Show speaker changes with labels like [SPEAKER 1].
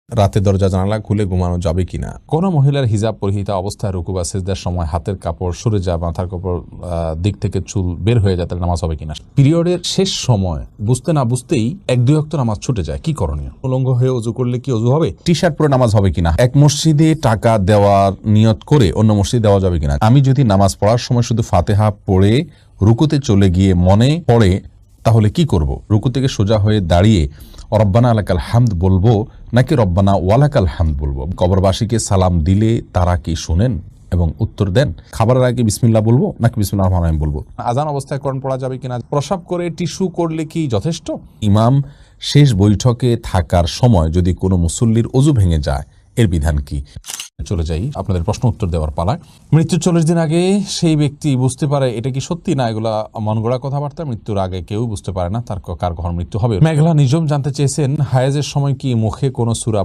[SPEAKER 1] রাতে দরজা জানালা খুলে ঘুমানো যাবে কিনা? কোনো মহিলার হিজাব পরিহিতা অবস্থায় রুকু বা সিজদার সময় হাতের কাপড় সরে যায়, মাথার কাপড় দিক থেকে চুল বের হয়ে যায়, তাহলে নামাজ হবে কিনা? পিরিয়ডের শেষ সময় বুঝতে না বুঝতেই 1-2 ওয়াক্ত নামাজ ছুটে যায়, কি করণীয়? উলঙ্গ হয়ে ওযু করলে কি ওযু হবে? টি শার্ট পরে নামাজ হবে কিনা? এক মসজিদে টাকা দেওয়ার নিয়ত করে অন্য মসজিদে দেওয়া যাবে কিনা? আমি যদি নামাজ পড়ার সময় শুধু ফাতিহা পড়ে রুকুতে চলে গিয়ে মনে পড়ে, তাহলে কি করব? রুকু থেকে সোজা হয়ে দাঁড়িয়ে রব্বানা আলাকাল হামদ বলবো নাকি রব্বানা ওয়ালাকাল হামদ বলবো? কবরবাসীকে সালাম দিলে তারা কি শুনেন এবং উত্তর দেন? খাবারের আগে বিসমিল্লাহ বলবো নাকি বিসমিল্লাহির রহমানির রহিম বলবো? আজান অবস্থায় কোরআন পড়া যাবে কিনা? প্রসাব করে টিস্যু করলে কি যথেষ্ট? ইমাম শেষ বৈঠকে থাকার সময় যদি কোনো মুসল্লির ওযু ভেঙে যায়, এর বিধান কি? চলে যাই আপনাদের প্রশ্ন উত্তর দেওয়ার পালায়। মৃত্যুর 40 দিন আগে সেই ব্যক্তি বুঝতে পারে এটা কি সত্যি না এগুলা মন গড়া কথাবার্তা। মৃত্যুর আগে কেউ বুঝতে পারে না তার কার কখন মৃত্যু হবে। মেঘলা নিজম জানতে চেয়েছেন, হায়েজের সময় কি মুখে কোনো সূরা